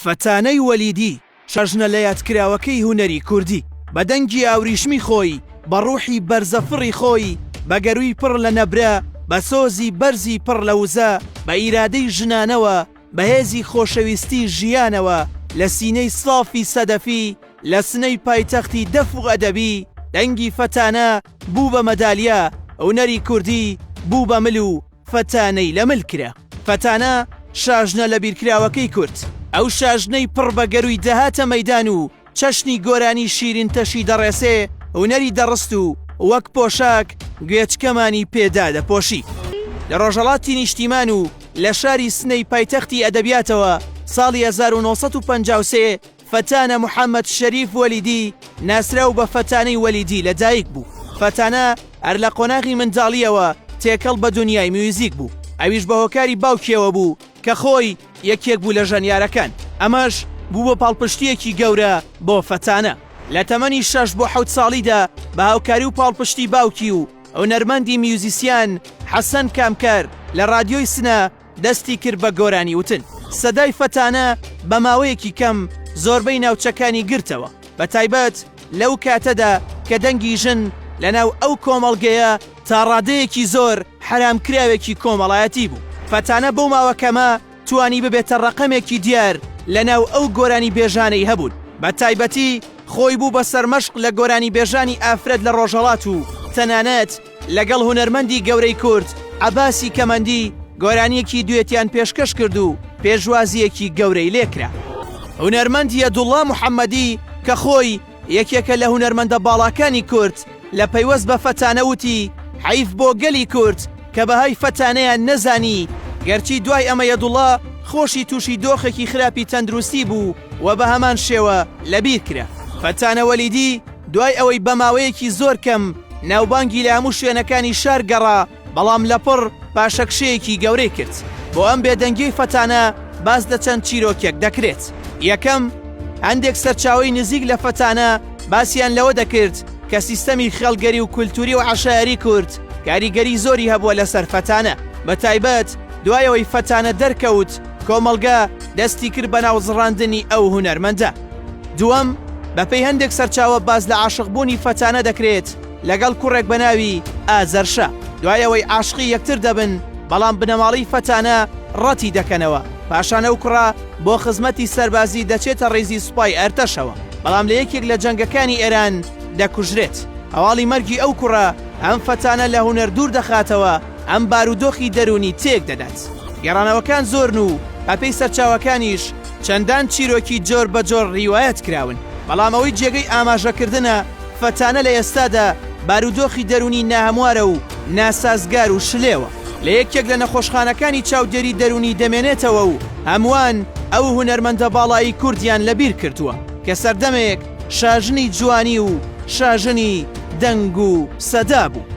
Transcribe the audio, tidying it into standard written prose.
فەتانەی وەلیدی شەژنە لە یادکراوەکەی هونەری کوردی بە دەنگی ئاوریشمی خۆی بە ڕوحی بەرزەفڕی خۆی بە گەروی پڕ لە نەبرە بە سۆزی بەرزی پڕ لە وزە بە ئیرادەی ژنانەوە بەهێزی خۆشەویستی ژیانەوە لە سینەی سافی سەدەفی لە سنەی پایتەختی دەف و ئەدەبی دەنگی فەتانە بوو بە مەدالیا هونەری کوردی بوو بە مل و فەتانەی لە مل کرا. فەتانە شاژنە لە بیرکراوەکەی کورد، ئەو شاژنەی پڕ بە گەروی دەهاتە مەیدان و چەشنی گۆرانی شیرین تەشی دەڕێسێ هونەری دەڕست و وەک پۆشاک گوێچکەمانی پێدا دەپۆشی. لە ڕۆژهەڵاتی نیشتیمان و لە شاری سنەی پایتەختی ئەدەبیاتەوە ساڵی 1953 فەتانە محەممەد شەریف وەلیدی ناسرا و بە فەتانەی وەلیدی لەدایک بوو. فەتانە هەر لە قۆناغی منداڵیەوە تێکەڵ بە دنیای میوزیک بوو، ئەویش بە هۆکاری باوکیەوە بوو کە خۆی یەکێک بوو لە ژەنیارەکان. ئەمەش بوو بە پاڵپشتیەکی گەورە بۆ فەتانە. لە تەمەنی 6 بۆ 7 ساڵیدا بە هاوکاری و پاڵپشتی باوکی و هونەرمەندی میوزیسیان حەسەن کامکار لە رادیۆی سنە دەستی کرد بە گۆرانی وتن. سەدای فەتانە بە ماوەیەکی کەم زۆربەی ناوچەکانی گرتەوە، بە تایبەت لەو کاتەدا کە دەنگی ژن لەناو ئەو کۆمەڵگەیە تا ڕادەیەکی زۆر حرامکراوێکی کۆمەڵایەتی بوو. فەتانە بەو ماوەکەمە توانی ببێتە ڕقەمێکی دیار لەناو ئەو گۆرانی بێژانەی هەبوون. بە تایبەتی خۆی بوو بە سەرمەشق لە گۆرانی بێژانی ئافرەت لە ڕۆژهەڵات و تەنانەت لەگەڵ هونەرمەندی گەورەی کورد عەباسی کەمەندی گۆرانیەکی دوێتیان پێشکەش کرد و پێشوازیەکی گەورەی لێکرا. هونەرمەندی عەبدوڵڵا موحەممەدی کە خۆی یەکێکە لە هونەرمەندە باڵاکانی کورد لە پەیوەست بە فەتانە وتی حەیف بۆ گەلی کورد کە بەهای فەتانەیان نەزانی، گەرچی دوای ئەمە عەبدوڵڵا خۆشی تووشی دۆخێکی خراپی تەندروستی بوو و بە هەمان شێوە لەبیر کرا. فەتانە وەلیدی دوای ئەوەی بە ماوەیەکی زۆر کەم ناوبانگی لە هەموو شوێنەکانی شار گەڕا، بەڵام لەپڕ پاشەکشەیەکی گەورەی کرد. بۆ ئەم بێدەنگی فەتانە باس لە چەند چیرۆکێک دەکرێت. یەکەم، هەندێک سەرچاوی نزیک لە فەتانە باسییان لەوە دەکرد کە سیستەمی خەڵگەری و کولتوری و عەشایەری کورد کاریگەری زۆری هەبووە لەسەر فەتانە، بە تایبەت دوایەوەی فەتانە دەرکەوت کۆمەڵگە دەستی کرد بە ناوزڕاندنی ئەو هونەرمەندە. دووەم، بەپێی هەندێک سەرچاوە باز لە عاشقبوونی فەتانە دەکرێت لەگەڵ کوڕێک بەناوی ئازەرشا. دوایەوەی عاشقی یەکتر دەبن، بەڵام بنەماڵی فەتانە ڕەتی دەکەنەوە. پاشانە ئەو کوڕە بۆ خزمەتی سەربازی دەچێتە ڕێزی سوپای ئەرتەشەوە، بەڵام لە یەکێک لە جەنگەکانی ئێران دەکوژرێت. هەواڵی مەرگی ئەو کوڕە ئەم فەتانە لە هونەر دوور دەخاتەوە، ئەم بارودۆخی دەرونی تێک دەدات. گێڕانەوەکان زۆرن و بەپێی سەرچاوەکانیش چەندان چیرۆکی جۆر بە جۆر ڕیوایەت کراون، بەڵام ئەوەی جێگەی ئاماژەکردنە فەتانە لە ئێستادا بارودۆخی دەرونی ناهەموارە و ناسازگار و شلێوە. لە یەکێک لە نەخۆشخانەکانی چاودێری دەرونی دەمێنێتەوە و هەمووان ئەو هونەرمەندە باڵایی کوردیان لەبیر کردووە کە سەردەمێک شاژنی جوانی و شاژنی دەنگ و سەدا بوو.